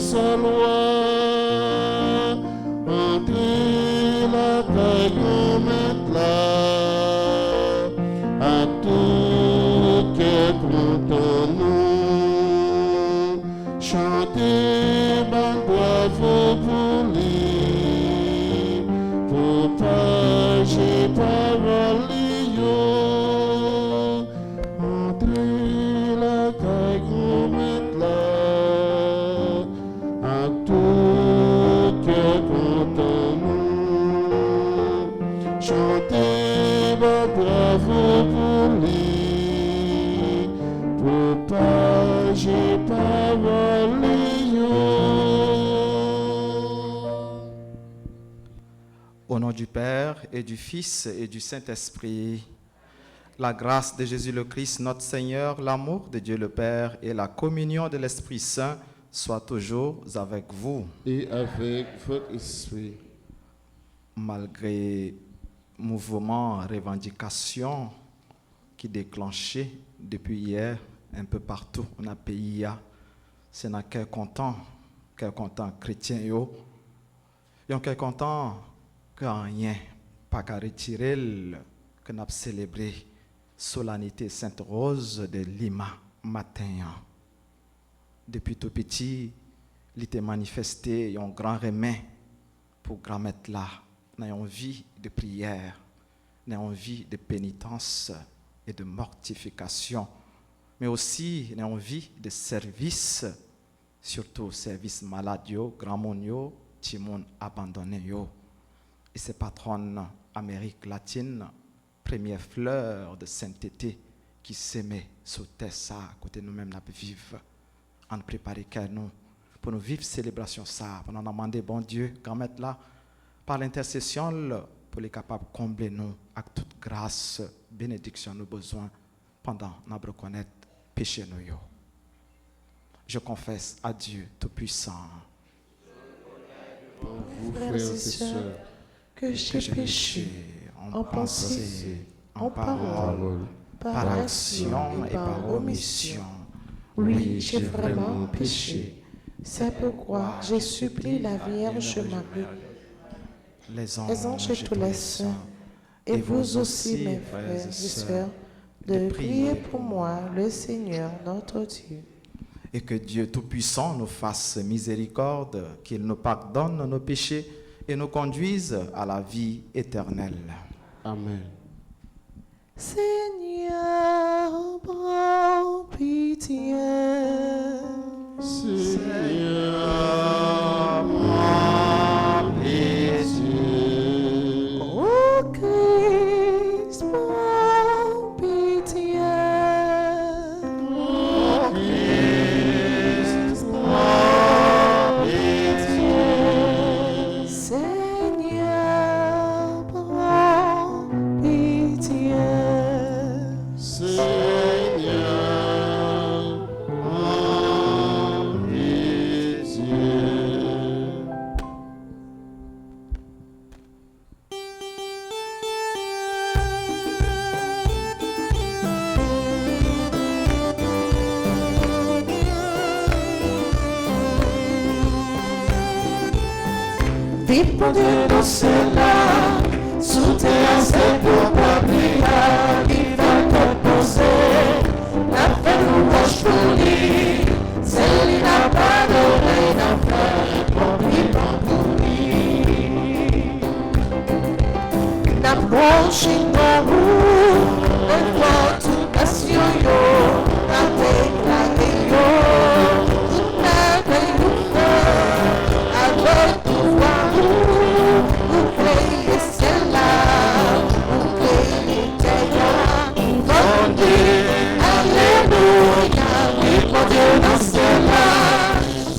sa loi. Entrez la caillou maintenant, à tout que contre nous. Chantez, ben bravo pour lui, pour partager parole yo. Entrez la caillou maintenant, à tout que contre nous. Chantez, ben bravo pour lui, pour partager parole yo. Au nom du Père et du Fils et du Saint-Esprit, la grâce de Jésus le Christ, notre Seigneur, l'amour de Dieu le Père et la communion de l'Esprit Saint soient toujours avec vous. Et avec votre esprit. Malgré mouvements, revendications qui déclenchaient depuis hier un peu partout dans le pays, c'est un cœur content chrétien yo. Et un cœur content que rien pas qu'à retirer que nous avons célébré solennité Sainte Rose de Lima matin. Depuis tout petit, il était manifesté un grand remède pour grand-mère là, une envie de prière, une envie de pénitence et de mortification, mais aussi une envie de service, surtout service malade, grand monde, petit monde abandonné. Et ces patronnes Amérique latine, première fleur de sainteté qui s'aimait sur terre ça, côté nous-mêmes nous vivre, en préparer qu'à nous pour nous vivre célébration ça, pour nous demander bon Dieu, quand mettre là, par l'intercession pour les capables de combler nous avec toute grâce, bénédiction nos besoins pendant nous reconnaître péché nous yo. Je confesse à Dieu Tout-Puissant. Pour vous, frères et sœurs, que j'ai péché en pensée, en parole, par action et par omission. Oui, j'ai vraiment péché. C'est pourquoi je supplie la Vierge Marie, les anges et tous les saints, et vous aussi, mes frères et sœurs, de prier pour moi, le Seigneur notre Dieu. Et que Dieu Tout-Puissant nous fasse miséricorde, qu'il nous pardonne nos péchés et nous conduise à la vie éternelle. Amen. Seigneur, prends pitié. Seigneur, prends pitié. Ô Christ, prends pitié. Ô Christ, prends pitié. Seigneur, prends pitié. Seigneur, prends pitié. Vite pour Dieu dans cela, sous tes c'est pour pas prier, il va te poser, la paix nous roche pour lui, c'est lui n'a pas d'oreille d'enfer, pour lui, pour lui. N'a branché dans vous, le droit toute nation yo, n'a déclaré yo, toute merveille nous fait, avec pouvoir vous créez celle-là, vous créez terre, bon Dieu, alléluia, oui, bon Dieu dans celle-là,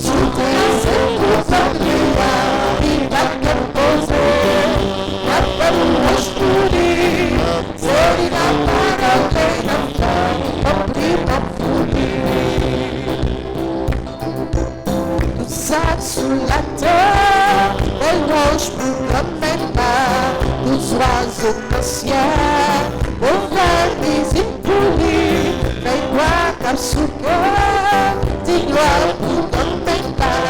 tout est pour sa prière, il va te poser, la paix nous roche pour lui, c'est lui la parole des enfants, on prie pas pour lui. Tout ça sous la terre, les roches pour comme pas, tous oiseaux dans le ciel, au vent des époulis, les bois comme sous cœur, dis gloire pour comme pas,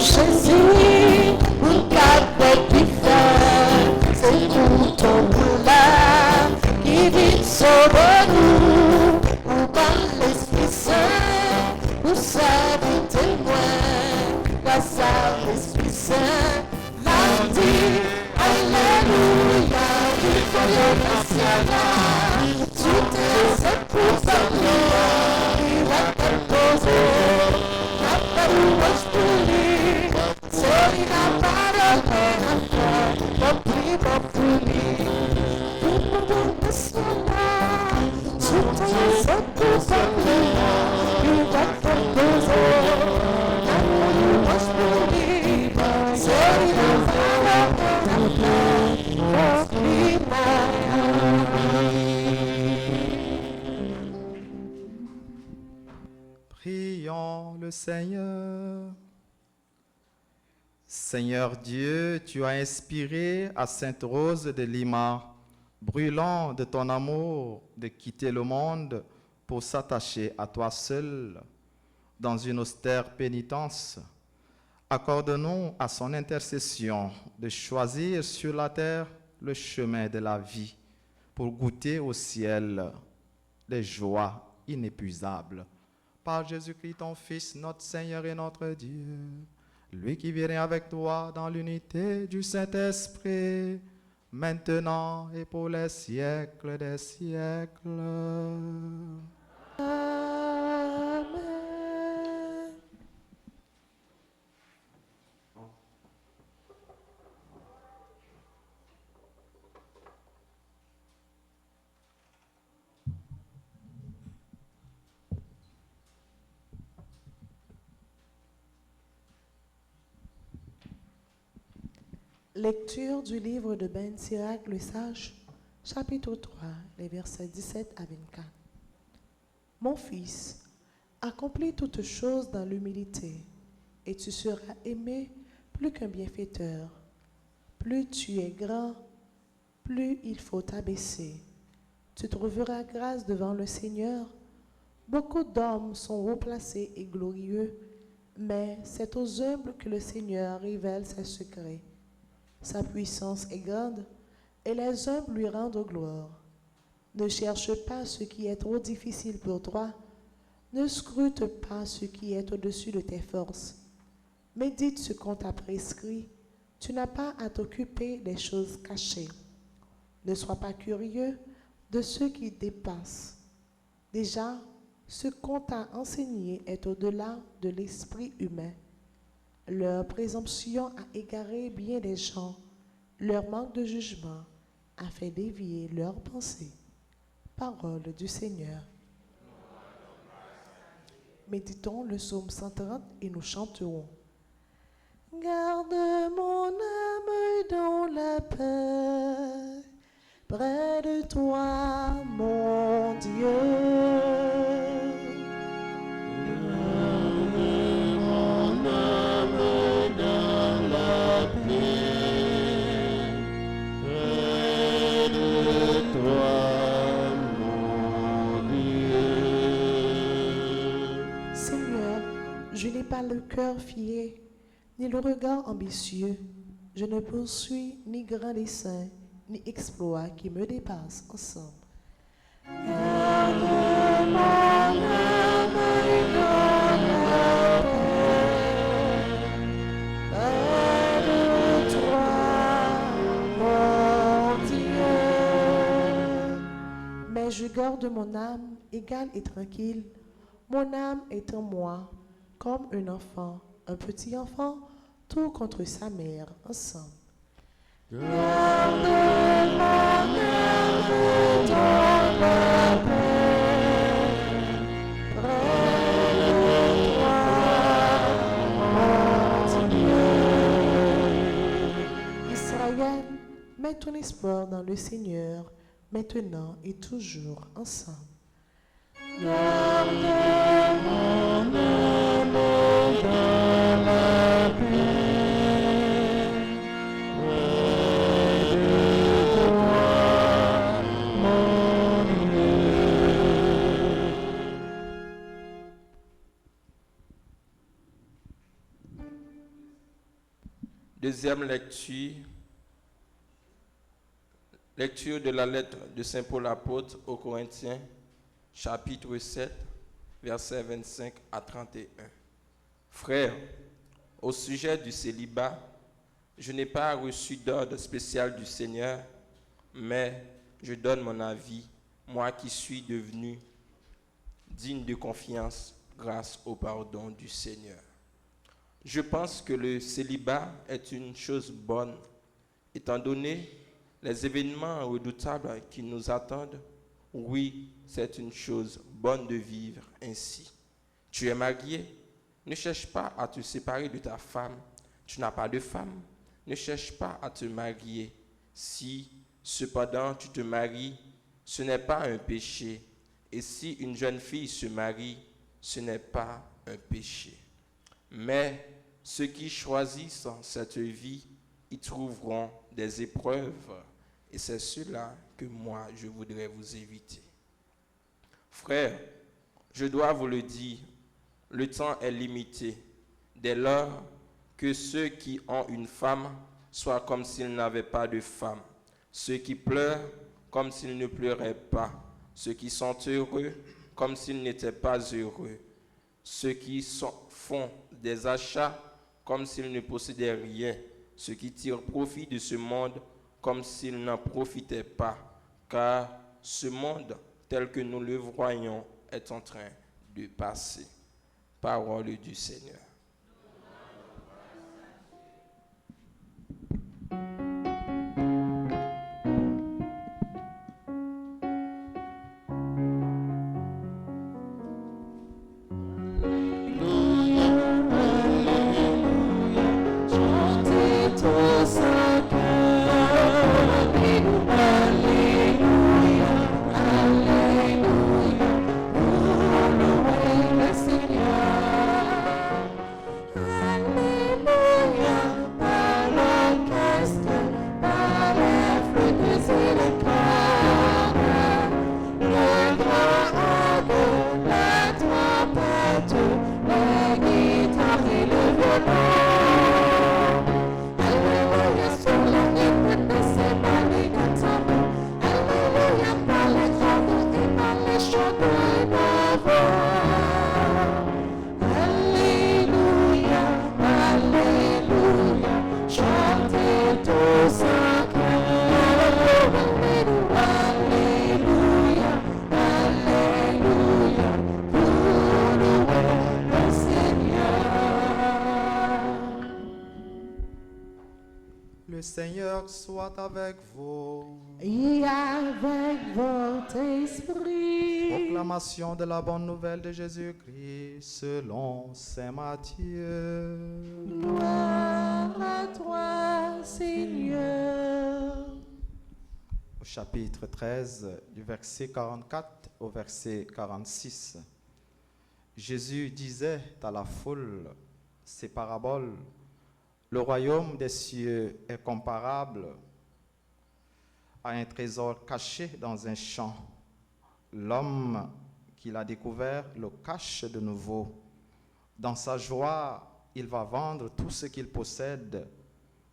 Jésus, un cadre qui fait, c'est pour ton boulard qui vit sauver nous, ou par l'Esprit Saint, nous sommes témoins, grâce à l'Esprit Saint, la dit, Alléluia, victorieux national, tout est fait pour sa gloire, il va t'imposer. Sei na parada, no primo fui, tudo nacional, tudo sempre sabia, e vai conduzir, não posso fugir, sei na parada, no primo. Prions le Seigneur. Seigneur Dieu, tu as inspiré à Sainte Rose de Lima, brûlant de ton amour, de quitter le monde pour s'attacher à toi seul dans une austère pénitence. Accorde-nous à son intercession de choisir sur la terre le chemin de la vie pour goûter au ciel les joies inépuisables. Par Jésus-Christ, ton Fils, notre Seigneur et notre Dieu, lui qui vient avec toi dans l'unité du Saint-Esprit, maintenant et pour les siècles des siècles. Amen. Lecture du livre de Ben Sirach le sage, chapitre 3, les versets 17 à 24. Mon fils, accomplis toutes choses dans l'humilité, et tu seras aimé plus qu'un bienfaiteur. Plus tu es grand, plus il faut t'abaisser. Tu trouveras grâce devant le Seigneur. Beaucoup d'hommes sont haut placés et glorieux, mais c'est aux humbles que le Seigneur révèle ses secrets. Sa puissance est grande, et les humbles lui rendent gloire. Ne cherche pas ce qui est trop difficile pour toi, ne scrute pas ce qui est au-dessus de tes forces. Médite ce qu'on t'a prescrit, tu n'as pas à t'occuper des choses cachées. Ne sois pas curieux de ceux qui dépassent. Déjà, ce qu'on t'a enseigné est au-delà de l'esprit humain. Leur présomption a égaré bien des gens, leur manque de jugement a fait dévier leurs pensées. Parole du Seigneur. Méditons le psaume 130 et nous chanterons. Garde mon âme dans la paix, près de toi, mon Dieu. Je n'ai pas le cœur fier, ni le regard ambitieux. Je ne poursuis ni grand dessein, ni exploit qui me dépasse ensemble. Garde mon âme dans la paix, près de toi, mon Dieu. Mais je garde mon âme égale et tranquille. Mon âme est en moi. Comme un enfant, un petit enfant, tout contre sa mère, ensemble. Garde mon âme dans la paix, près de toi, mon Dieu. Israël, mets ton espoir dans le Seigneur, maintenant et toujours, ensemble. Garde mon âme dans la paix, près de toi, mon Dieu. Deuxième lecture. Lecture de la lettre de Saint Paul apôtre aux Corinthiens, chapitre 7, versets 25 à 31. Frères, au sujet du célibat, je n'ai pas reçu d'ordre spécial du Seigneur, mais je donne mon avis, moi qui suis devenu digne de confiance grâce au pardon du Seigneur. Je pense que le célibat est une chose bonne, étant donné les événements redoutables qui nous attendent. Oui, c'est une chose bonne de vivre ainsi. Tu es marié, ne cherche pas à te séparer de ta femme. Tu n'as pas de femme, ne cherche pas à te marier. Si, cependant, tu te maries, ce n'est pas un péché. Et si une jeune fille se marie, ce n'est pas un péché. Mais ceux qui choisissent cette vie y trouveront des épreuves. Et c'est cela que moi, je voudrais vous éviter. Frères, je dois vous le dire, le temps est limité. Dès lors que ceux qui ont une femme soient comme s'ils n'avaient pas de femme, ceux qui pleurent comme s'ils ne pleuraient pas, ceux qui sont heureux comme s'ils n'étaient pas heureux, ceux qui font des achats comme s'ils ne possédaient rien, ceux qui tirent profit de ce monde comme s'ils n'en profitaient pas, car ce monde tel que nous le voyons est en train de passer. Parole du Seigneur. Le Seigneur soit avec vous. Et avec votre esprit. Proclamation de la bonne nouvelle de Jésus-Christ selon Saint Matthieu. Gloire à toi, Seigneur. Au chapitre 13, du verset 44 au verset 46, Jésus disait à la foule ces paraboles. Le royaume des cieux est comparable à un trésor caché dans un champ. L'homme qui l'a découvert le cache de nouveau. Dans sa joie, il va vendre tout ce qu'il possède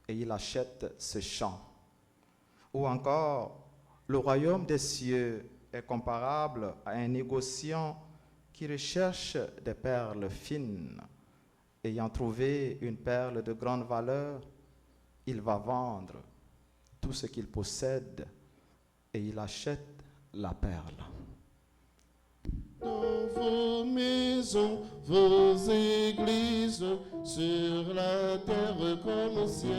et il achète ce champ. Ou encore, le royaume des cieux est comparable à un négociant qui recherche des perles fines. Ayant trouvé une perle de grande valeur, il va vendre tout ce qu'il possède et il achète la perle. Dans vos maisons, vos églises, sur la terre comme au ciel,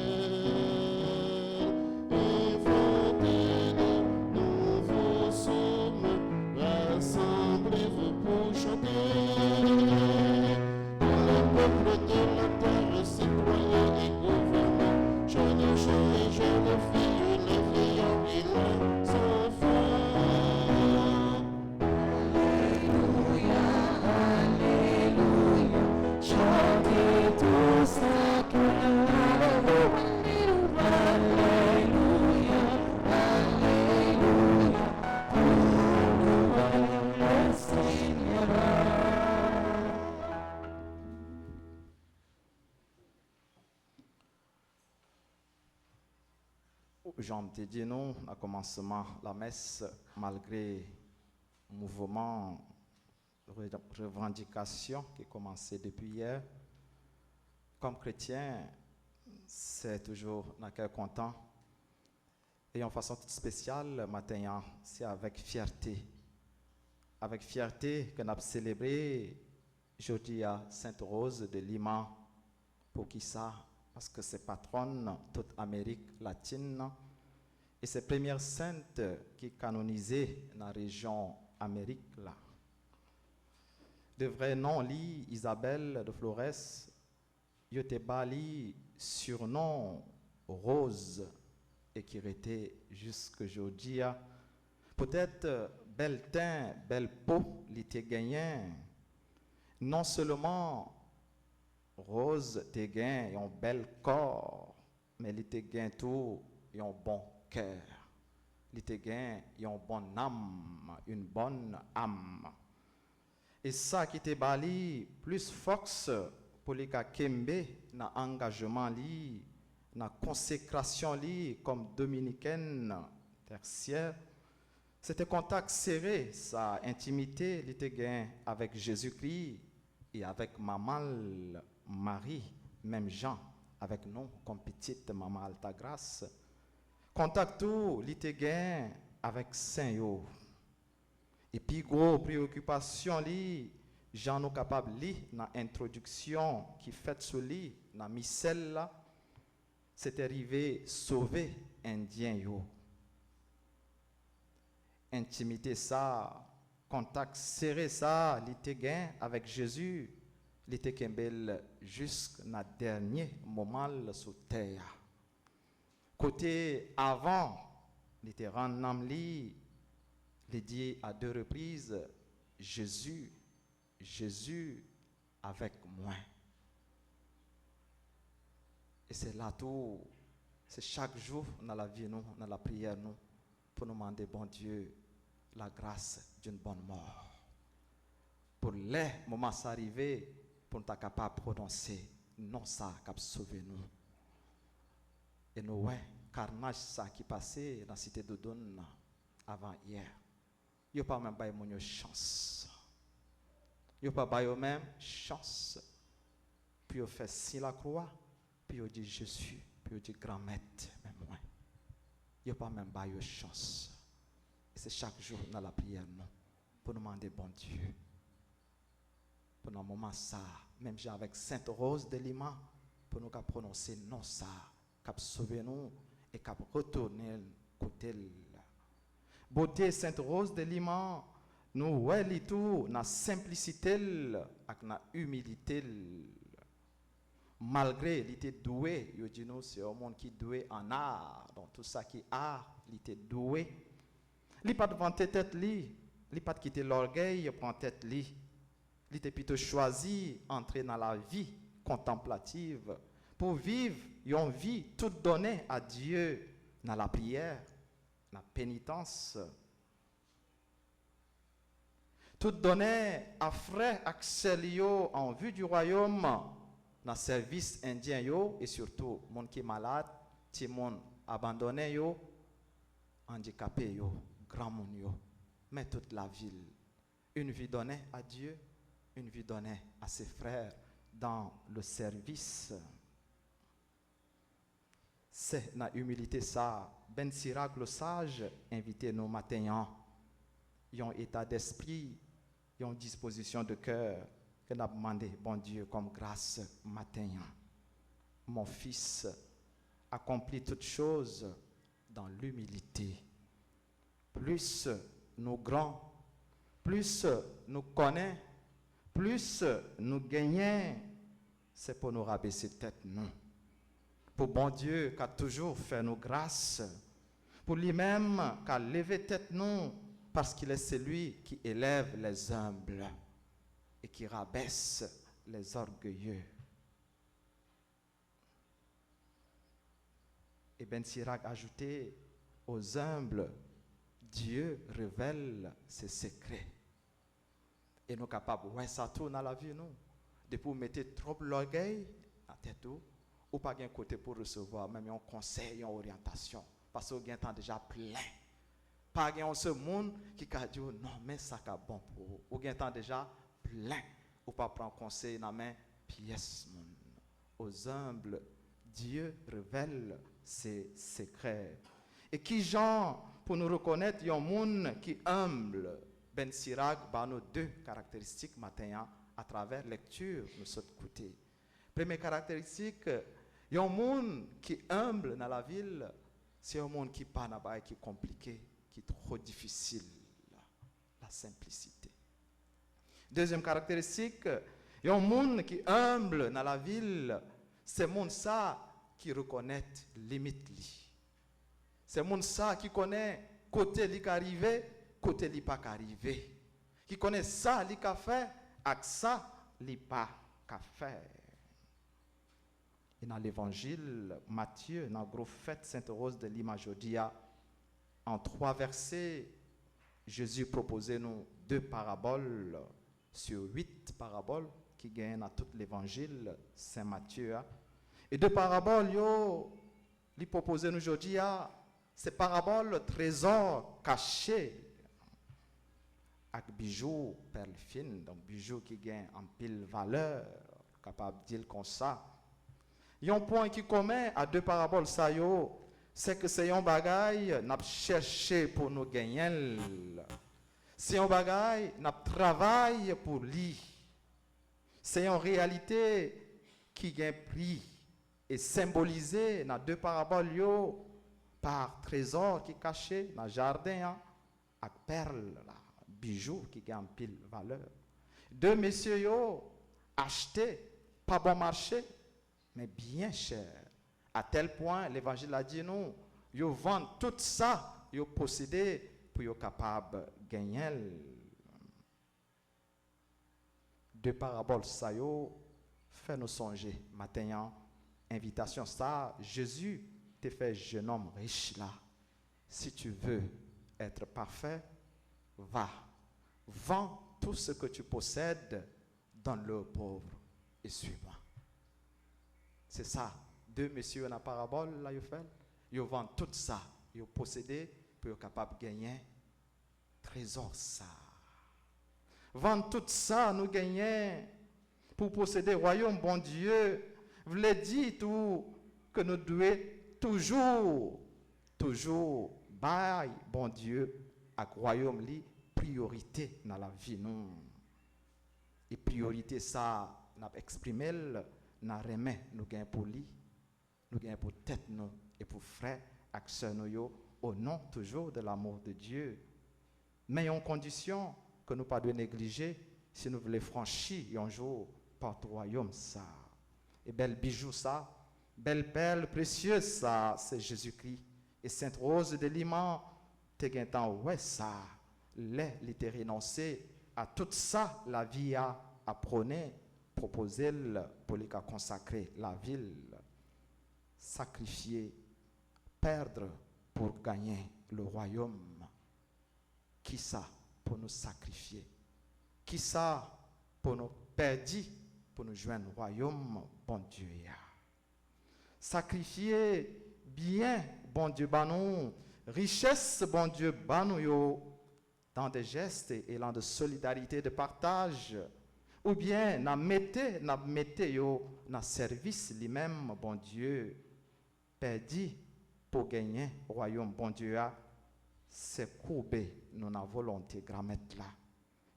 inventez de nouveaux psaumes, rassemblez-vous pour chanter. Peuple de la terre, citoyens et gouvernants, jeunes gens et jeunes filles, les vieillards et les enfants. Alléluia, Alléluia, chantez tous à cœur. Alléluia, Alléluia, Alléluia, pour louer le Seigneur. Jean te dit nous, à commencement la messe, malgré le mouvement de revendication qui a commencé depuis hier, comme chrétien, c'est toujours un cœur content. Et en façon toute spéciale, matin, c'est avec fierté. Avec fierté qu'on a célébré aujourd'hui à Sainte-Rose de Lima. Pour qui ça? Parce que c'est patronne toute Amérique latine. Et c'est la première sainte qui est canonisée dans la région Amérique là. De vrai nom, li Isabelle de Flores, yote bali surnom Rose et qui était jusqu'aujourd'hui. Peut-être bel teint, belle peau, l'été gagné. Non seulement Rose te gagne un bel corps, mais l'été gagne tout un bon cœur. L'été gagne une bonne âme, une bonne âme. Et ça qui te bali plus force pour les cas kembe na engagement li, na consécration li comme dominicaine tertiaire. C'était contact serré, sa intimité l'été gain avec Jésus-Christ et avec maman Marie, même Jean avec nous comme petite maman Altagrace. Contact tout l'été gain avec Saint Yo. Et puis gros préoccupation li Jean nous capable li dans introduction qui fait sur lui dans missel là, c'est arrivé sauver indien yo. Intimité ça, contact serré ça, l'été gain avec Jésus, l'été kembel jusqu'à dernier moment sur terre. Côté avant, l'été rend li, il dit à 2 reprises, Jésus, Jésus avec moi. Et c'est là tout, c'est chaque jour dans la vie, nous, dans la prière, nous, pour nous demander, bon Dieu, la grâce d'une bonne mort. Pour les moments arrivés, pour nous être capables de prononcer, non ça qui a sauvé nous. Et nous, ouais, carnage ça qui passait dans la cité de Don avant hier. Il n'y a pas même pas une chance. Il n'y a pas même chance. Puis il fait si la croix, puis il dit Jésus, puis il dit grand maître, même moi. Il n'y a pas même pas une chance. Et c'est chaque jour dans la prière, non, pour nous demander bon Dieu. Pendant un moment, ça, même avec Sainte Rose de Lima, pour nous prononcer non ça, cap sauver nous et cap retourner côté là. Beauté Sainte Rose de Lima, nous voyons tout dans la simplicité et la humilité. Malgré qu'il était doué, il dit nous c'est un monde qui est doué en art, donc tout ça qui est art, il était doué. Il n'a pas de vanter tête li, il n'a pas de quitter l'orgueil, il prend tête li. Il était plutôt choisi entrer dans la vie contemplative pour vivre une vie toute donnée à Dieu dans la prière, dans la pénitence. Toute donnée à frère Axel en vue du royaume dans le service indien yo, et surtout monde qui est malade, petit monde abandonné yo, handicapé yo, grand monde yo, mais toute la ville, une vie donnée à Dieu, une vie donnée à ses frères dans le service. C'est la humilité ça. Ben Sirac le sage invité nos matins, ils ont état d'esprit, ils ont disposition de cœur que nous avons demandé, bon Dieu, comme grâce matin. Mon fils accomplit toutes choses dans l'humilité. Plus nous grands, plus nous connaissons, plus nous gagnons, c'est pour nous rabaisser tête, non. Pour bon Dieu qui a toujours fait nos grâces, pour lui-même qui a levé tête, non, parce qu'il est celui qui élève les humbles et qui rabaisse les orgueilleux. Et Ben Sirac a ajouté, aux humbles, Dieu révèle ses secrets. Et nous sommes capables, ouais, ça tourne dans la vie, nous. Depuis vous mettez trop l'orgueil à tête, ou pas un côté pour recevoir même un conseil, une orientation parce que vous avez déjà plein. Pas de ce monde qui a dit non, mais ça est bon pour vous. Vous avez déjà plein. Ou pas prendre conseil dans la main pièce. Aux humbles, Dieu révèle ses secrets. Et qui genre pour nous reconnaître, il y a un monde qui est humble. Ben Sirag, nos deux caractéristiques matin à travers lecture de ce côté. Première caractéristique, il y a un monde qui est humble dans la ville, c'est un monde qui n'est pas là-bas, qui est compliqué, qui est trop difficile. La simplicité. Deuxième caractéristique, il y a un monde qui est humble dans la ville, c'est un monde ça qui reconnaît limite li. C'est un monde ça qui connaît côté li arrivé, côté li pas arrivé. Qui connaît ça li ka fait, ak ça li pas ka faire. Et dans l'évangile Matthieu, dans la grosse fête Sainte-Rose de Lima Jodia, en 3 versets, Jésus proposait nous 2 paraboles sur 8 paraboles qui gagnent dans tout l'évangile Saint Matthieu. Et 2 paraboles, il proposait nous aujourd'hui, ces paraboles trésors cachés avec bijoux perles fines, donc bijoux qui gagnent en pile valeur, capable de dire comme ça. Il y a un point qui commun à 2 paraboles, ça c'est que c'est un bagaille n'a cherché pour nous gagner. C'est un bagaille n'a travaillé pour lui. C'est une réalité qui gagne prix et symbolisée dans 2 paraboles par trésor qui caché dans le jardin avec perles, bijoux qui gagnent pile valeur. 2 messieurs acheté pas bon marché mais bien cher. À tel point, l'évangile a dit nous, ils vendent tout ça, ils possédent pour être capables de gagner. 2 paraboles, ça fait nous songer. Matin, invitation, ça, Jésus te fait jeune homme riche là. Si tu veux être parfait, va, vends tout ce que tu possèdes, donne-le aux pauvres et suis-moi. C'est ça. 2 messieurs dans la parabole, là, ils font. Ils vendent tout ça. Ils possédent pour être capable de gagner. Trésor ça. Vendre tout ça, nous gagner pour posséder le royaume, bon Dieu. Vous l'avez dit tout, que nous devons toujours, bail, bon Dieu, avec le royaume, li, priorité dans la vie. Non. Et priorité ça, nous avons exprimé, nous avons nous gagnons pour lui. Nous gagnons pour tête nous et pour frères et sœurs nous au nom toujours de l'amour de Dieu. Mais en condition que nous ne pas de négliger si nous voulons franchir un jour par le royaume ça. Et bel bijou ça, belle perle précieuse ça, c'est Jésus-Christ. Et Sainte Rose de Lima, te gagnant ouais ça, les te renoncé à tout ça la vie a prôné, proposé pour les consacrer la ville. Sacrifier, perdre pour gagner le royaume. Qui ça pour nous sacrifier? Qui ça pour nous perdre pour nous joindre au royaume, bon Dieu? Sacrifier bien, bon Dieu, banou, richesse, bon Dieu, banou, dans des gestes et dans de solidarité, de partage. Ou bien, na mette dans service lui-même, bon Dieu, perdu pour gagner le royaume, bon Dieu, c'est courbé, nous avons volonté de mettre là.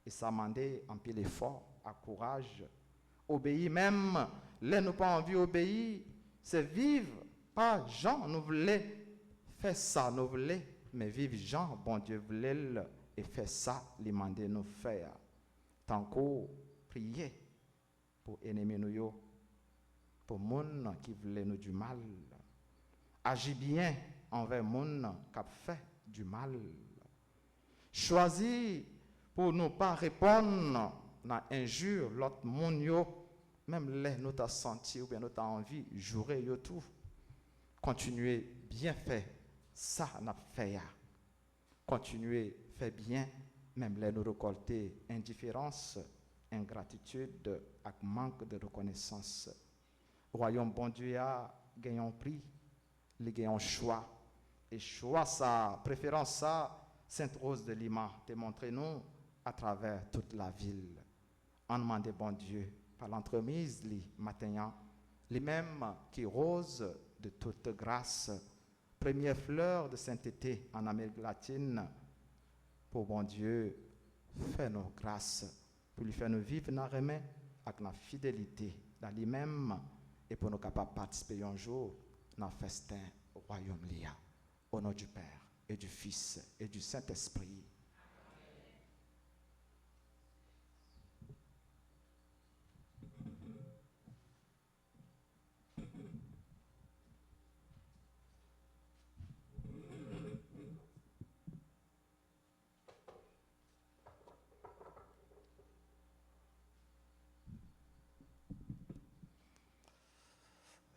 Et ça demande un peu l'effort, à courage. Obéir même, là nous pas envie d'obéir, c'est vivre, pas Jean, nous voulons faire ça, nous voulons, mais vivre Jean, bon Dieu voulait et faire ça, lui demander nous faire. Tant qu'on prier pour ennemis nous, pour les gens qui voulaient nous du mal. Agis bien envers les gens qui ont fait du mal. Choisis pour ne pas répondre à injure l'autre monde, même les nous t'a senti ou bien nous t'a envie, jouer tout. Continuez bien faire, ça n'a fait. Continuez faire bien, même les nous récolter indifférence, ingratitude, avec manque de reconnaissance. Royaume bon Dieu a gagné un prix, il a un choix et choix ça, préférence ça, Sainte Rose de Lima, démontrez-nous à travers toute la ville. En demandant bon Dieu, par l'entremise, les matins, les mêmes qui rosent de toute grâce, première fleur de sainteté en Amérique latine, pour bon Dieu, fais-nous grâce, pour lui faire nous vivre dans remède avec la fidélité dans lui-même et pour nous capables de participer un jour dans le festin au royaume Lia. Au nom du Père et du Fils et du Saint-Esprit.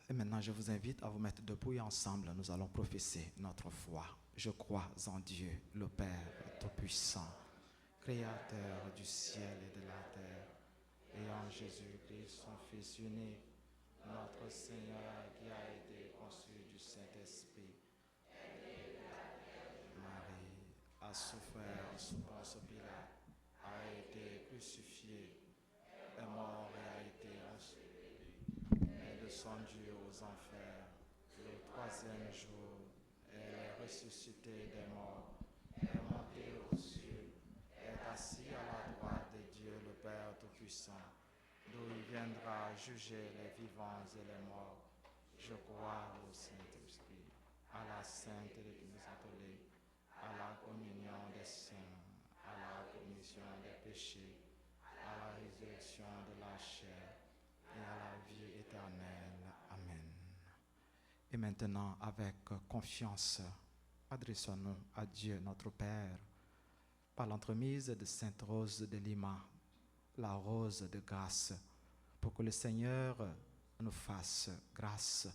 Et maintenant, je vous invite à vous mettre debout et ensemble, nous allons professer notre foi. Je crois en Dieu, le Père Tout-Puissant, Créateur du ciel et de la terre, et en Jésus-Christ, son Fils unique, notre Seigneur, qui a été conçu du Saint-Esprit. Marie a souffert sous Ponce Pilate, a été crucifié, est mort et a été enseveli, est descendu aux enfers. Le troisième jour, elle est ressuscitée des morts, est montée aux cieux, est assis à la droite de Dieu le Père Tout-Puissant, d'où il viendra juger les vivants et les morts. Je crois au Saint-Esprit, à la Sainte Église catholique, à la communion des saints, à la commission des péchés, à la résurrection de la chair et à la vie éternelle. Amen. Et maintenant, avec confiance, adressons-nous à Dieu notre Père, par l'entremise de Sainte Rose de Lima, la rose de grâce, pour que le Seigneur nous fasse grâce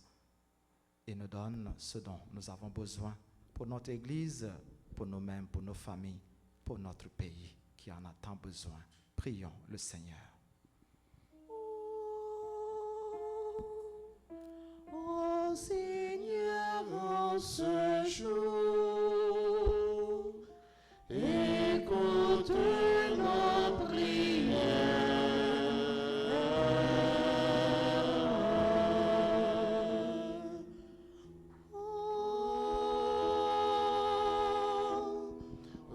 et nous donne ce dont nous avons besoin pour notre Église, pour nous-mêmes, pour nos familles, pour notre pays qui en a tant besoin. Prions le Seigneur. Ô Seigneur, en ce jour, écoute nos prières.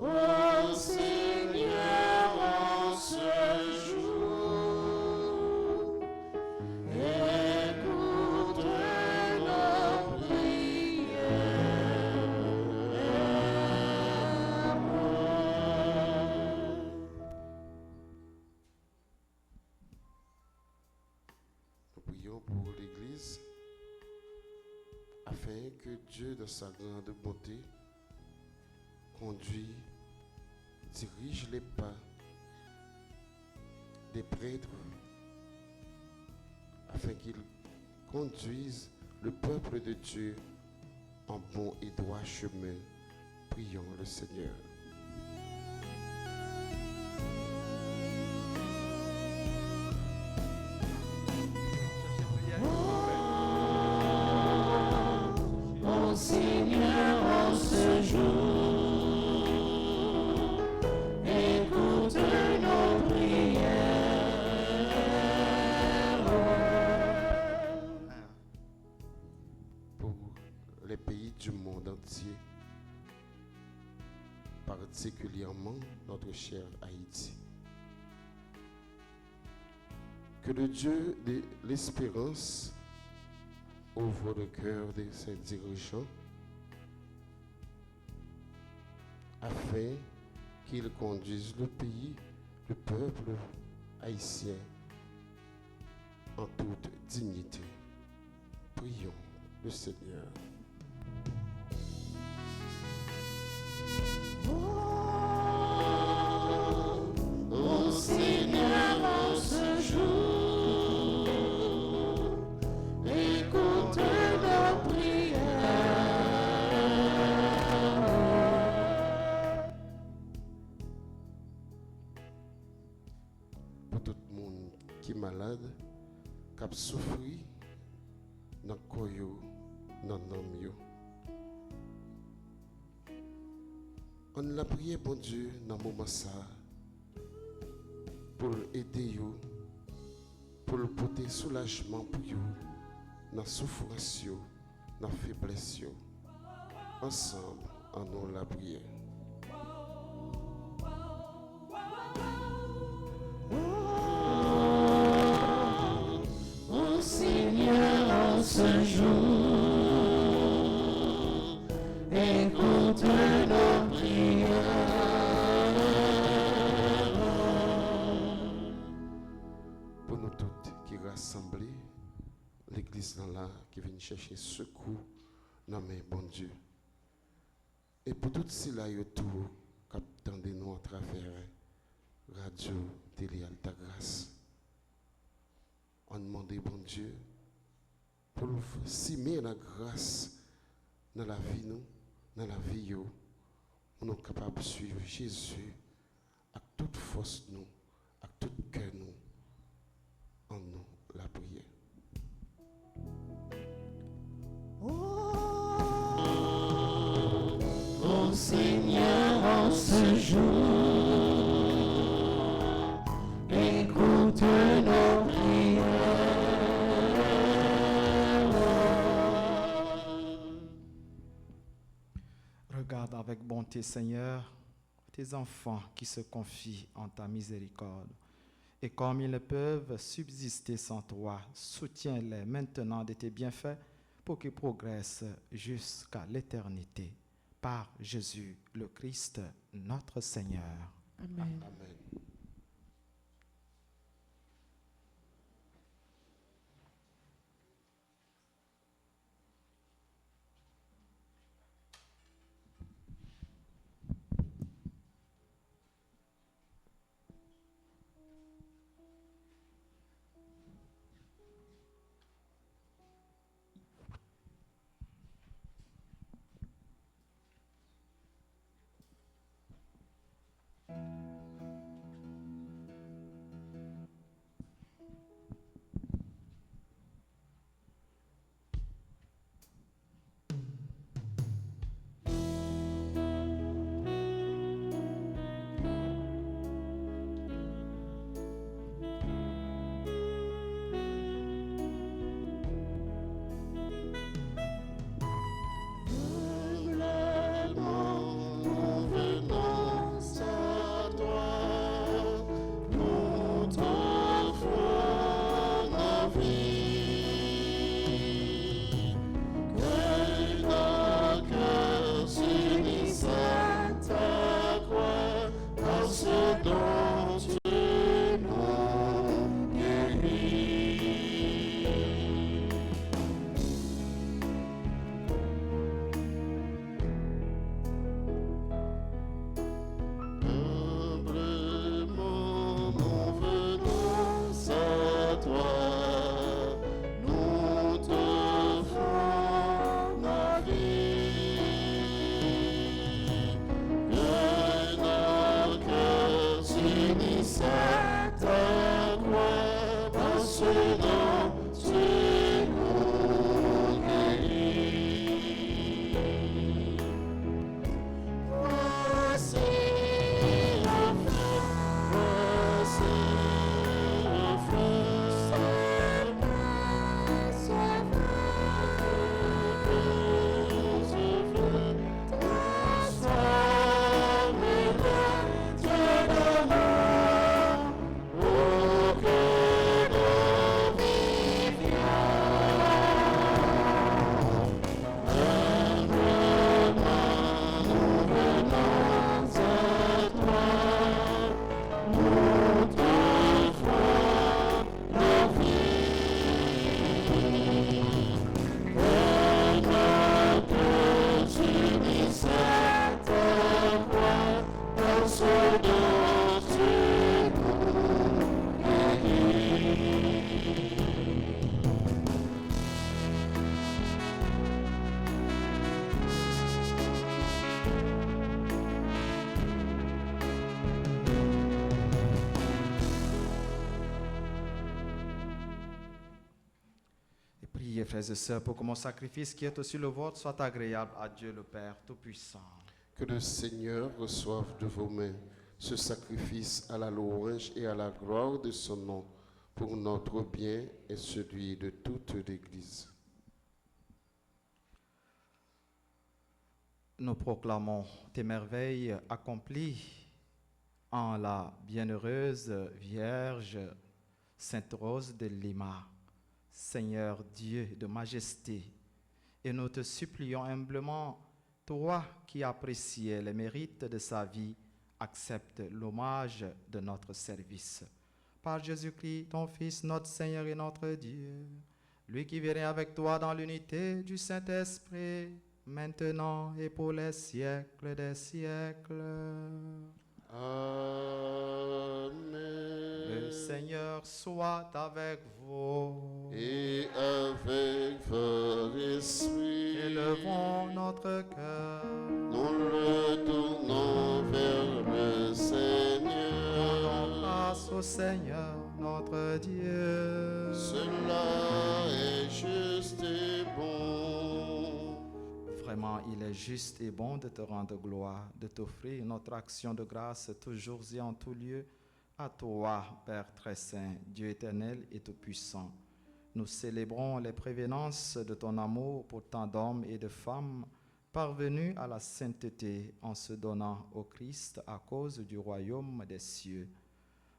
Ô Seigneur, en ce jour, écoute nos prières. Nous prions pour l'Église afin que Dieu, dans sa grande bonté, conduit, dirige les pas des prêtres afin qu'ils conduisent le peuple de Dieu en bon et droit chemin. Prions le Seigneur. Ô Seigneur, en ce jour, écoute nos prières. Pour les pays du monde entier, particulièrement notre cher Haïti. Que le Dieu de l'espérance ouvre le cœur de ses dirigeants afin qu'ils conduisent le pays, le peuple haïtien en toute dignité. Prions le Seigneur. Ô Seigneur, en ce jour, écoute nos prières. Pour tout le monde qui est malade, qui a souffert dans le corps, dans l'âme, On l'a prié, bon Dieu, dans le moment ça, pour aider vous, pour le porter soulagement pour vous, dans la souffrance, dans la faiblesse. Ensemble, en nous la prière. Oh Seigneur, en ce jour, écoute nos prières. Pour nous toutes qui rassemblés, l'église dans là, qui vient chercher secours, dans mes bon Dieu. Et pour toutes ces là autour, qui attendent nous à travers radio, télé, Alta Grâce, on demande, bon Dieu, pour s'aimer la grâce dans la vie, nous, dans la vie, nous sommes capables de suivre Jésus avec toute force, nous, avec tout cœur, nous, en nous, la prière. Oh Seigneur, en ce jour, écoute nos prières. Regarde avec bonté, Seigneur, tes enfants qui se confient en ta miséricorde. Et comme ils ne peuvent subsister sans toi, soutiens-les maintenant de tes bienfaits pour qu'ils progressent jusqu'à l'éternité. Par Jésus le Christ, notre Seigneur. Amen. Amen. Frères et sœurs, pour que mon sacrifice qui est aussi le vôtre soit agréable à Dieu le Père Tout-Puissant. Que le Seigneur reçoive de vos mains ce sacrifice à la louange et à la gloire de son nom, pour notre bien et celui de toute l'Église. Nous proclamons tes merveilles accomplies en la bienheureuse Vierge Sainte Rose de Lima, Seigneur Dieu de majesté, et nous te supplions humblement, toi qui appréciais les mérites de sa vie, accepte l'hommage de notre service. Par Jésus-Christ, ton Fils, notre Seigneur et notre Dieu, lui qui vient avec toi dans l'unité du Saint-Esprit, maintenant et pour les siècles des siècles. Amen. Le Seigneur soit avec vous. Et avec votre esprit, Élevons notre cœur. nous le tournons vers le Seigneur. Rendons grâce au Seigneur, notre Dieu. Cela est juste et bon. Vraiment, il est juste et bon de te rendre gloire, de t'offrir notre action de grâce toujours et en tout lieu. À toi, Père très saint, Dieu éternel et tout-puissant, nous célébrons les prévenances de ton amour pour tant d'hommes et de femmes parvenus à la sainteté en se donnant au Christ à cause du royaume des cieux.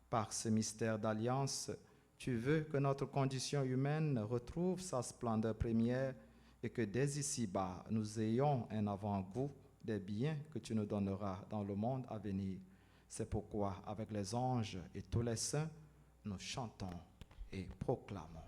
Par ce mystère d'alliance, tu veux que notre condition humaine retrouve sa splendeur première et que dès ici-bas, nous ayons un avant-goût des biens que tu nous donneras dans le monde à venir. C'est pourquoi, avec les anges et tous les saints, nous chantons et proclamons.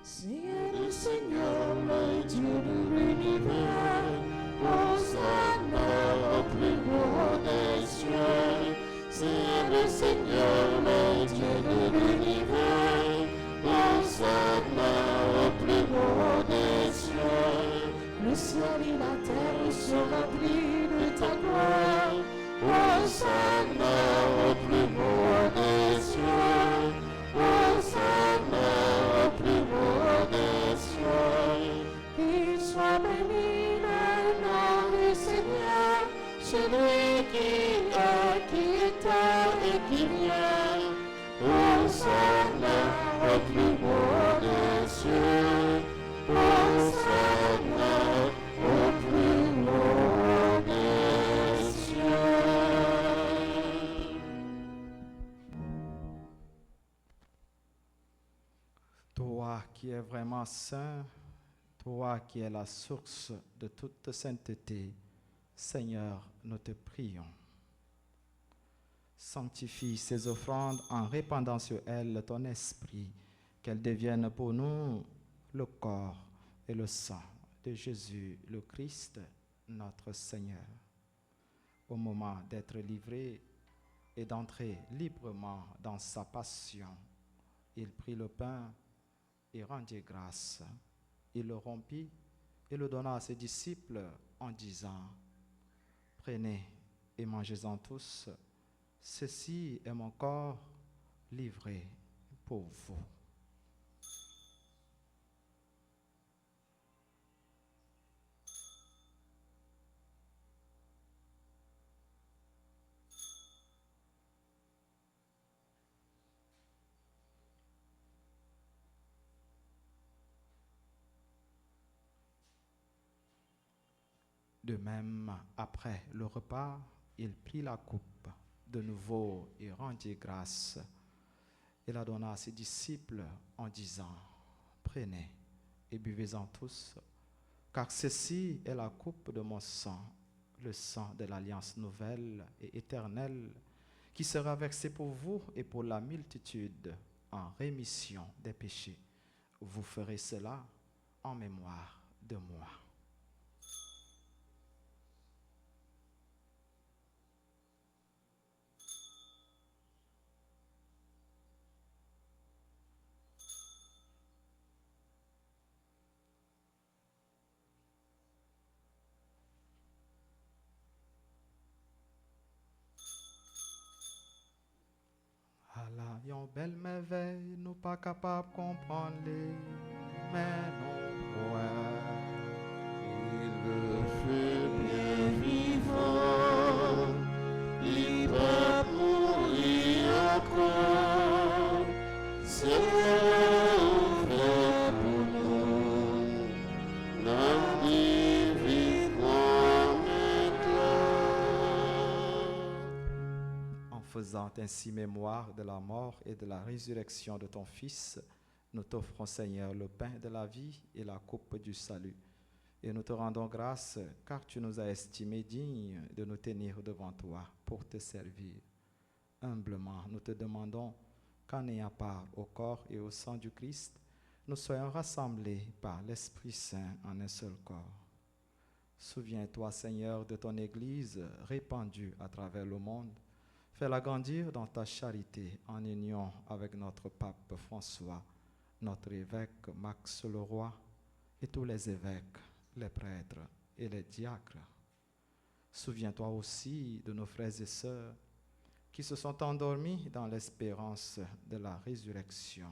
Seigneur, le Seigneur, le Dieu de l'univers, Hosanna au plus haut des cieux. C'est le Seigneur, le Dieu de l'univers, Hosanna au plus haut des cieux. Le ciel et la terre sont remplis de ta gloire, Hosanna au plus haut des cieux. Hosanna au plus haut des cieux. Qu'il soit béni le nom du Seigneur, celui qui était et qui vient. Hosanna au plus haut des cieux. Hosanna au plus haut des cieux. Toi qui es vraiment saint, toi qui es la source de toute sainteté, Seigneur, nous te prions. Sanctifie ces offrandes en répandant sur elles ton esprit, qu'elles deviennent pour nous le corps et le sang de Jésus le Christ, notre Seigneur. Au moment d'être livré et d'entrer librement dans sa passion, il prit le pain et rendit grâce. Il le rompit et le donna à ses disciples en disant: Prenez et mangez-en tous, ceci est mon corps livré pour vous. De même, après le repas, il prit la coupe de nouveau et rendit grâce. Il la donna à ses disciples en disant: Prenez et buvez-en tous, car ceci est la coupe de mon sang, le sang de l'alliance nouvelle et éternelle, qui sera versé pour vous et pour la multitude en rémission des péchés. Vous ferez cela en mémoire de moi. La yon belle merveille, nous pas capables de comprendre les, mais non faisant ainsi mémoire de la mort et de la résurrection de ton Fils, nous t'offrons, Seigneur, le pain de la vie et la coupe du salut. Et nous te rendons grâce, car tu nous as estimés dignes de nous tenir devant toi pour te servir. Humblement, nous te demandons qu'en ayant part au corps et au sang du Christ, nous soyons rassemblés par l'Esprit Saint en un seul corps. Souviens-toi, Seigneur, de ton Église répandue à travers le monde. Fais-la grandir dans ta charité en union avec notre pape François, notre évêque Max Leroy et tous les évêques, les prêtres et les diacres. Souviens-toi aussi de nos frères et sœurs qui se sont endormis dans l'espérance de la résurrection.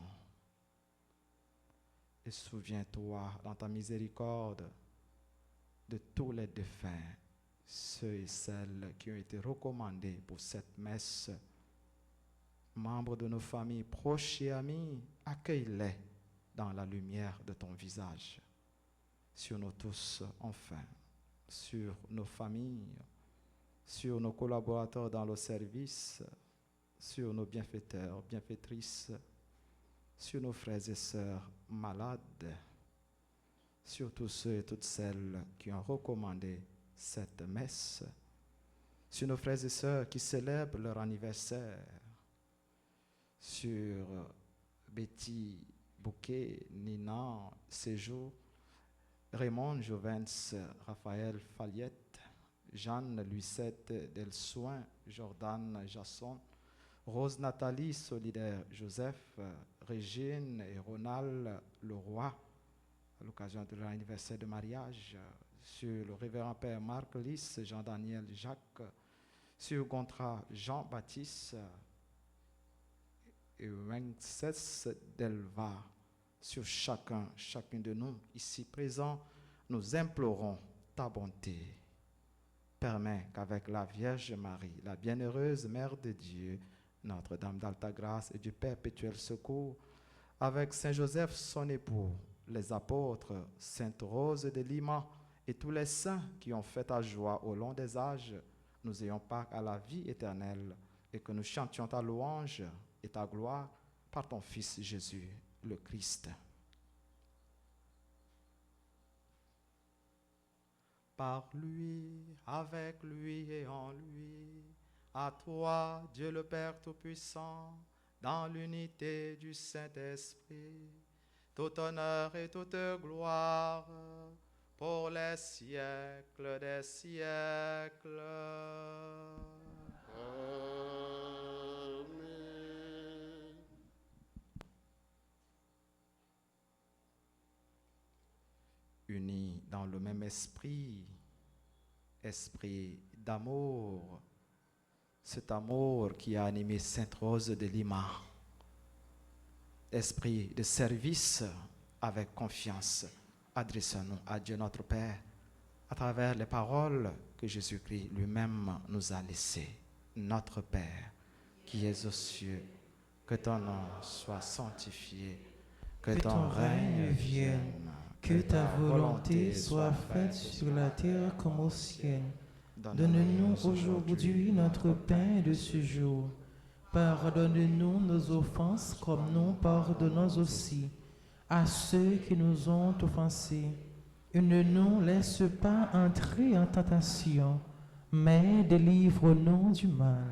Et souviens-toi dans ta miséricorde de tous les défunts, ceux et celles qui ont été recommandés pour cette messe. Membres de nos familles proches et amis, accueille-les dans la lumière de ton visage. Sur nous tous, enfin, sur nos familles, sur nos collaborateurs dans le service, sur nos bienfaiteurs, bienfaitrices, sur nos frères et sœurs malades, sur tous ceux et toutes celles qui ont recommandé cette messe, sur nos frères et sœurs qui célèbrent leur anniversaire, sur Betty Bouquet, Nina Séjour, Raymond Jovens, Raphaël Faliette, Jeanne Lucette Delsoin, Jordan Jasson, Rose Nathalie Solidaire Joseph, Régine et Ronald Leroy, à l'occasion de leur anniversaire de mariage, sur le révérend Père Marc Lys, Jean-Daniel Jacques, sur Gontran Jean-Baptiste et Wences Delva, sur chacun de nous ici présents, nous implorons ta bonté. Permets qu'avec la Vierge Marie, la bienheureuse Mère de Dieu, Notre-Dame d'Alta Grâce et du Perpétuel Secours, avec Saint Joseph son époux, les apôtres, Sainte Rose de Lima et tous les saints qui ont fait ta joie au long des âges, nous ayons part à la vie éternelle et que nous chantions ta louange et ta gloire par ton Fils Jésus, le Christ. Par lui, avec lui et en lui, à toi, Dieu le Père Tout-Puissant, dans l'unité du Saint-Esprit, tout honneur et toute gloire pour les siècles des siècles. Amen. Unis dans le même esprit, esprit d'amour, cet amour qui a animé Sainte Rose de Lima, esprit de service avec confiance, adressons-nous à Dieu notre Père à travers les paroles que Jésus-Christ lui-même nous a laissées. Notre Père, qui es aux cieux, que ton nom soit sanctifié, que ton règne vienne, que ta volonté soit faite sur la terre comme au ciel. Donne-nous aujourd'hui notre pain de ce jour. Pardonne-nous nos offenses comme nous pardonnons aussi à ceux qui nous ont offensés. Et ne nous laisse pas entrer en tentation, mais délivre-nous du mal.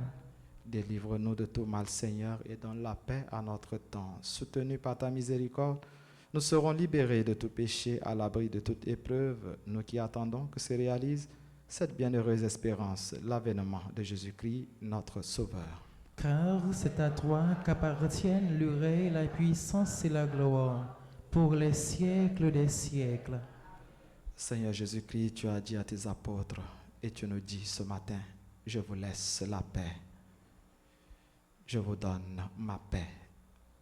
Délivre-nous de tout mal, Seigneur, et donne la paix à notre temps. Soutenus par ta miséricorde, nous serons libérés de tout péché, à l'abri de toute épreuve, nous qui attendons que se réalise cette bienheureuse espérance, l'avènement de Jésus-Christ, notre Sauveur. Car c'est à toi qu'appartiennent le règne, la puissance et la gloire, pour les siècles des siècles. Seigneur Jésus-Christ, tu as dit à tes apôtres, et tu nous dis ce matin, je vous laisse la paix. Je vous donne ma paix.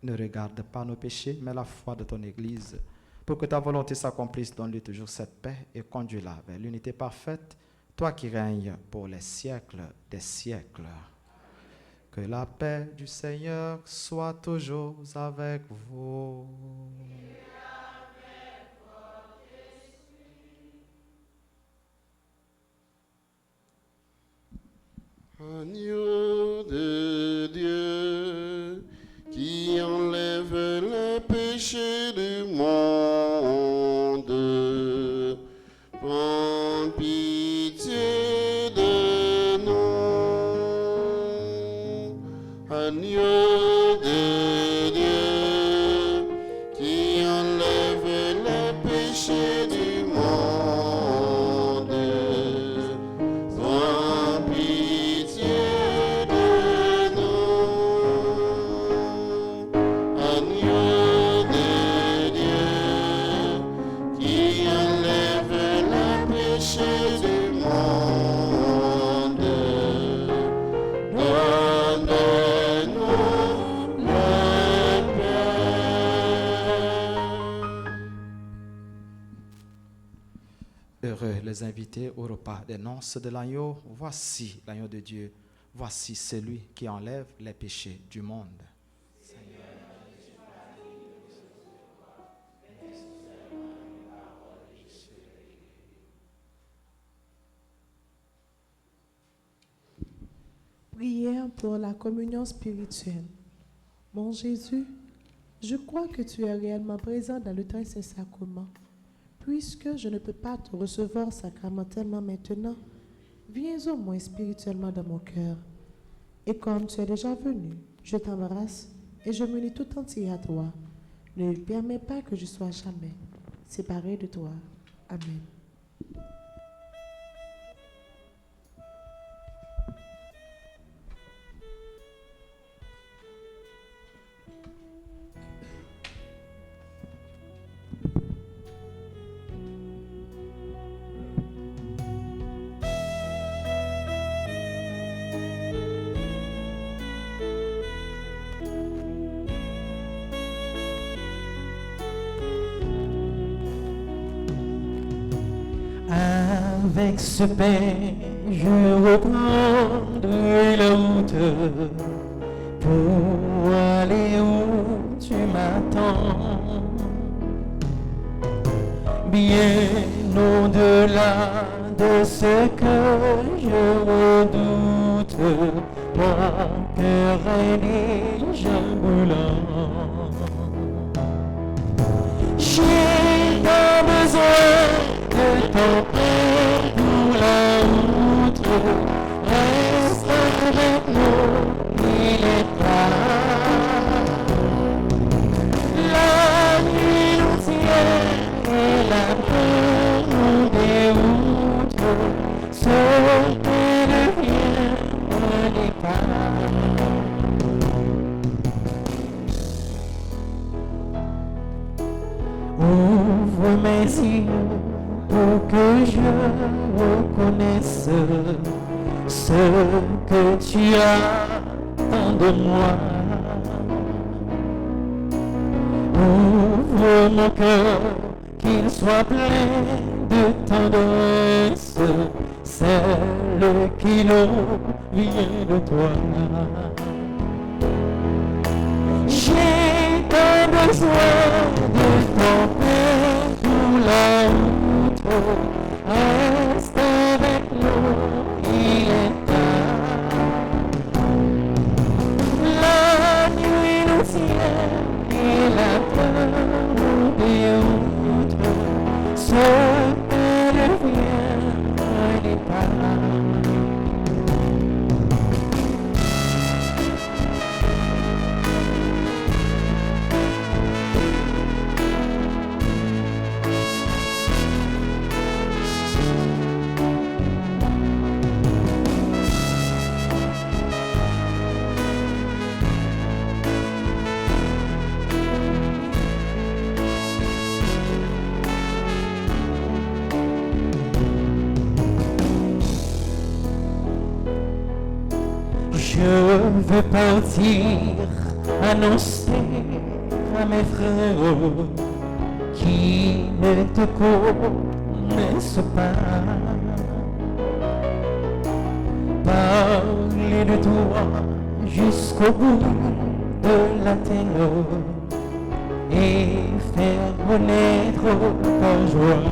Ne regarde pas nos péchés, mais la foi de ton Église. Pour que ta volonté s'accomplisse, donne-lui toujours cette paix et conduis-la vers l'unité parfaite, toi qui règnes pour les siècles des siècles. Que la paix du Seigneur soit toujours avec vous. Agneau de Agneau de Dieu, qui enlève les péchés du monde, sois pitié de nous. Agneau de Dieu, qui enlève les péchés du monde, donne-nous le Heureux les invités au repas des noces de l'agneau. Voici l'agneau de Dieu. Voici celui qui enlève les péchés du monde. Prière pour la communion spirituelle. Mon Jésus, je crois que tu es réellement présent dans le Saint-Sacrement. Puisque je ne peux pas te recevoir sacramentellement maintenant, viens au moins spirituellement dans mon cœur. Et comme tu es déjà venu, je t'embrasse et je me lie tout entier à toi. Ne permets pas que je sois jamais séparé de toi. Amen. Avec ce pain, je reprendrai la route pour aller où tu m'attends. Bien au-delà de ce que je redoute, mon cœur est déjà brûlant. J'ai pas besoin de ton pain pour la route, reste avec nous, il est tard. La nuit nous tient et la peur nous déroute, ce pain devient un départ. Ouvre mes yeux pour que je reconnaisse ce que tu attends de moi. Ouvre mon cœur, qu'il soit plein de tendresse, celle qui nous vient de toi. J'ai tant besoin de ton pain pour la route, reste avec nous, il est tard. La nuit nous tient et la peur nous déroute, ce pain devient un départ. Je veux partir, annoncer à mes frères qui ne te connaissent pas. Parler de toi jusqu'au bout de la terre et faire connaître ta joie.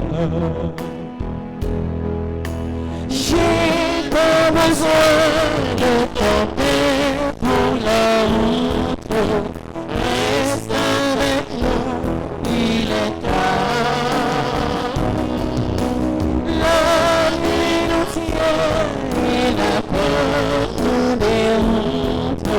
J'ai pas besoin de ton pain pour la route, reste avec nous, il est tard. La nuit nous tient et la peur nous déroute,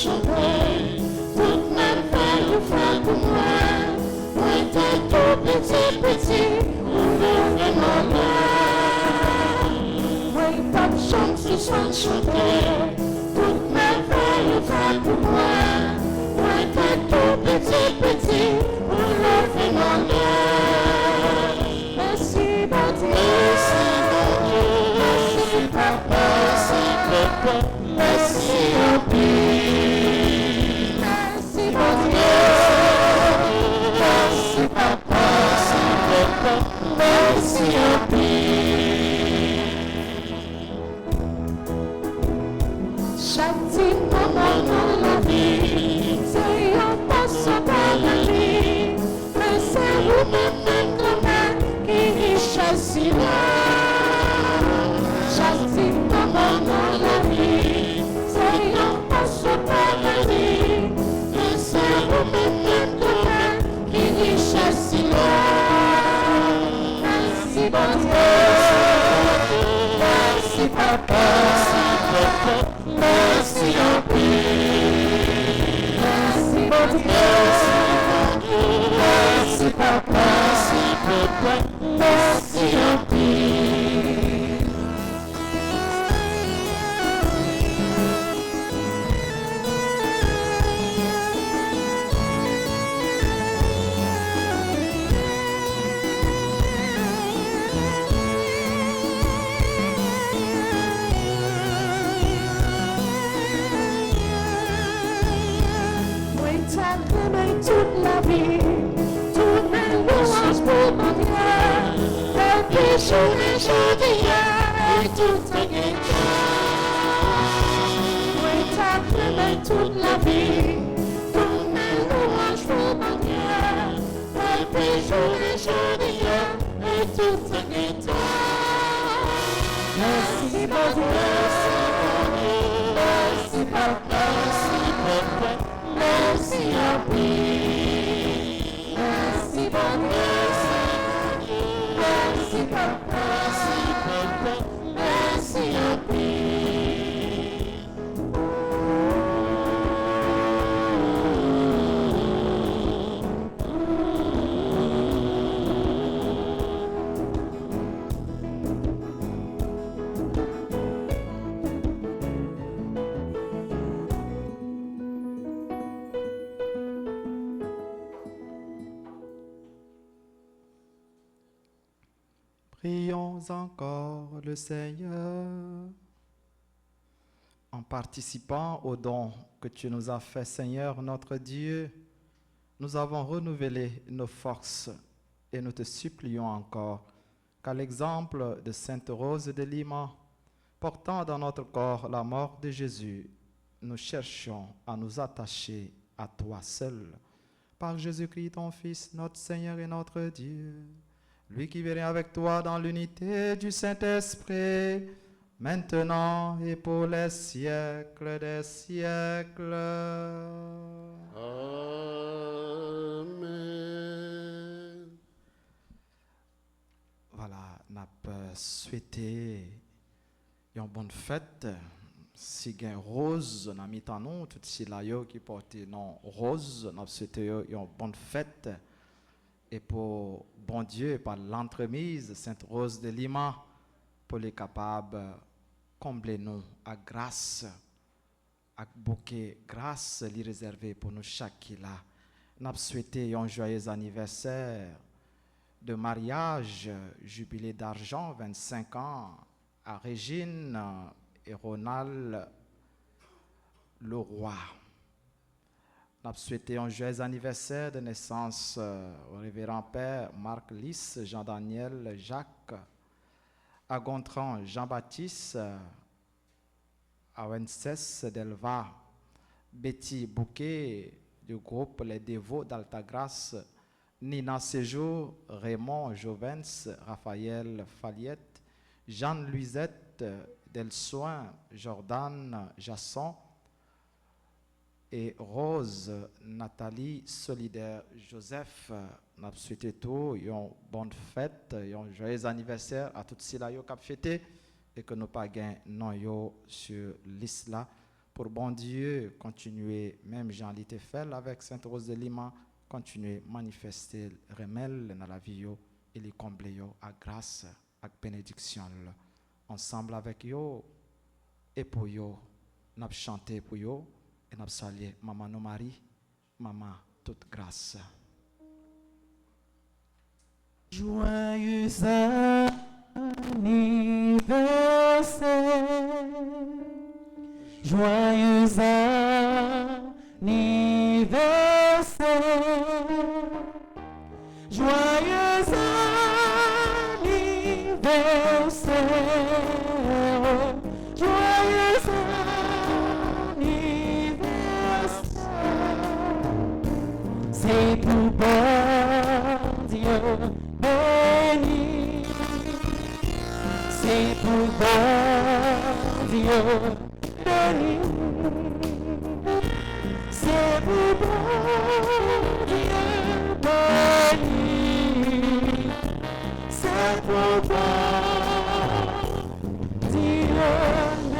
chanter, toute merveille ou faire pour moi. Moi, t'es tout petit, on veut vraiment là. Moi, pas de chance, ce soir chanter, toute merveille ou faire pour moi. Moi, t'es tout petit, on veut vraiment là. Merci, bon Dieu. Merci, papa. Merci, Empire. Merci, bon Dieu. Merci, papa. Merci, Empire. Chaque moment dans la vie, c'est un passe par la vie. Mais c'est vous-même qui choisit là. Chaque moment dans la vie, c'est un passe par la vie. Mais c'est vous-même qui choisit là. Merci bon Dieu. Merci papa. Merci Empire. Merci bon Dieu. Merci papa. Merci Empire. Toute la vie, toutes mes louanges pour mon Dieu, depuis jour et jour d'hier, et tout est guéri. Oui, t'as toute la vie, toutes mes louanges pour mon Dieu, depuis jour et jour d'hier, et tout est guéri. Merci mon Dieu, merci papa, merci Empire. Merci bon Dieu. Merci papa. Merci Empire. Prions encore le Seigneur. En participant au don que tu nous as fait, Seigneur notre Dieu, nous avons renouvelé nos forces et nous te supplions encore qu'à l'exemple de Sainte Rose de Lima, portant dans notre corps la mort de Jésus, nous cherchions à nous attacher à toi seul, par Jésus-Christ ton Fils, notre Seigneur et notre Dieu. Lui qui vient avec toi dans l'unité du Saint-Esprit, maintenant et pour les siècles des siècles. Amen. Voilà, n'a pas souhaité une bonne fête. Si gain rose, n'a mis en nous, tout si là qui porte non rose, n'a souhaité une bonne fête. Et pour bon Dieu, par l'entremise, Sainte Rose de Lima, pour les capables combler nous à grâce, à bouquet grâce lui réservé pour nous chaque là. Nous souhaité un joyeux anniversaire de mariage, jubilé d'argent, 25 ans, à Régine et Ronald Leroy. Nous souhaité un joyeux anniversaire de naissance au révérend père Marc Lys, Jean-Daniel, Jacques, à Gontran, Jean-Baptiste, à Wences Delva, Betty Bouquet, du groupe Les Dévots d'Altagrace, Nina Séjour, Raymond Jovens, Raphaël Faliette, Jeanne-Louisette Delsoin, Jordan Jasson, et Rose, Nathalie, Solidaire, Joseph, nous avons souhaité tout, une bonne fête, un joyeux anniversaire à tous ceux qui ont fêté et que nous pas gagné non yo sur l'isla pour bon Dieu, continuer, même Jean Litefel avec Sainte Rose de Lima, continuer manifester remel dans la vie yo, et les combler yo à grâce, à bénédiction. Ensemble avec yo, et pour yo, nous avons chanté pour yo, et nous avons salué Maman nos Marie, Maman toute grâce. Joyeux anniversaire, joyeux anniversaire, joyeux anniversaire, joyeux anniversaire, c'est tout bon Dieu béni, c'est pour bon Dieu béni, c'est pour bon Dieu béni, c'est pour bon Dieu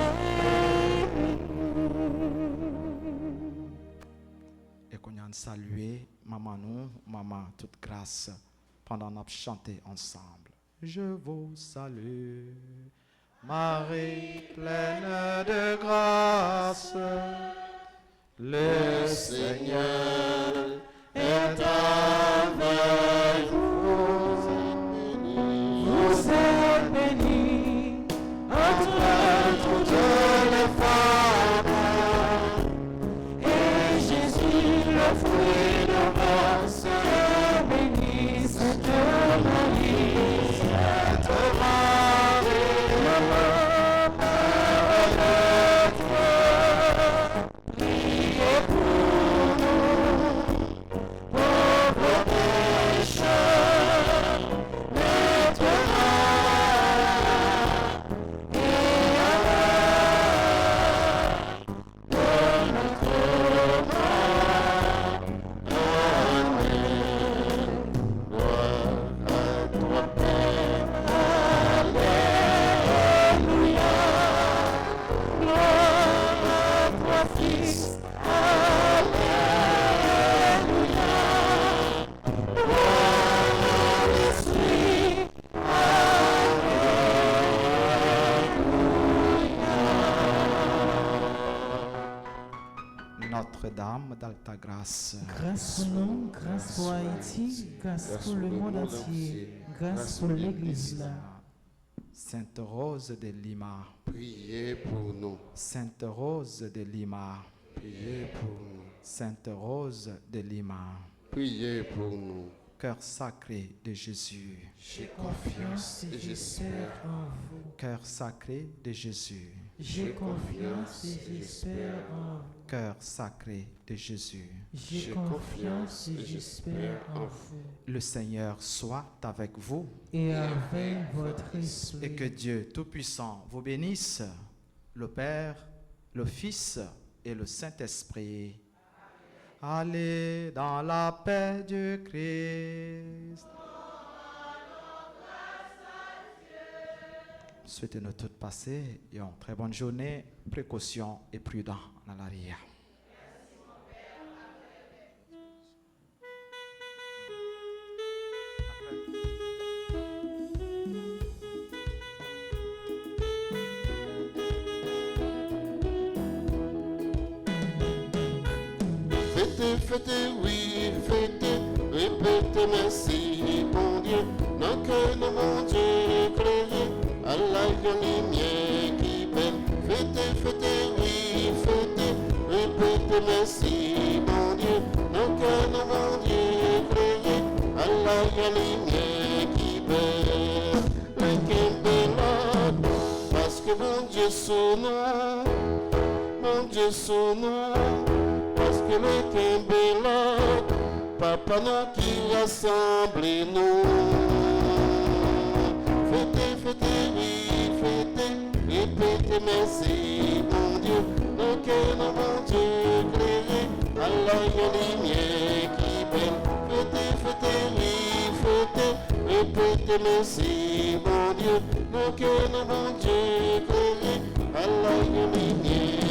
béni. Et qu'on a salué Maman nous, Maman toute grâce, pendant qu'on a chanté ensemble. Je vous salue, Marie pleine de grâce, le Seigneur est avec vous. Vous êtes bénie entre toutes les femmes, et Jésus, le fruit de vos est béni. Sainte Marie, Sainte Marie, Mère de Dieu, priez pour nous, pauvres pécheurs, maintenant et à l'heure de notre mort. Amen. Gloire à toi, Père. Alléluia. Gloire à toi, Fils. Alléluia. Gloire à l'Esprit. Notre-Dame d'Alta Grâce, Grâce pour nous, grâce pour Haïti, grâce pour le monde entier, grâce pour l'Église là. Sainte Rose de Lima, Priez pour nous. Sainte Rose de Lima, Priez pour nous. Sainte Rose de Lima, Priez pour nous. cœur sacré de Jésus, J'ai confiance et j'espère. en vous. cœur sacré de Jésus, J'ai confiance et j'espère en vous. cœur sacré de Jésus. J'ai confiance et j'espère en vous. Le Seigneur soit avec vous Et avec votre esprit. et que Dieu Tout-Puissant vous bénisse, le Père, le Fils et le Saint-Esprit. Allez dans la paix du Christ. Souhaitez-nous toutes passer et une très bonne journée, précaution et prudent dans l'arrière. Fêtez, fêtez, oui, fêtez, répétez merci, bon Dieu, dans que nous, mon Dieu, éclairé, à la lumière qui belle. Fêtez, fêtez, oui, fêtez, répétez merci, bon Dieu, dans que nous, mon Dieu, éclairé, à la lumière qui belle. Le Kimbelot, parce que mon Dieu son nom, mon Dieu son nom. Parce que le Kimbelot, Papa nous qui rassemble nous. Fêtez, fêtez, oui, fêtez, répétez merci, mon Dieu, nos cœurs, mon Dieu, éclairés, à la lumière qui belle. Fêtez, fêtez, oui, fêtez, répétez merci, mon Dieu, nos cœurs, mon Dieu, éclairés, à la lumière.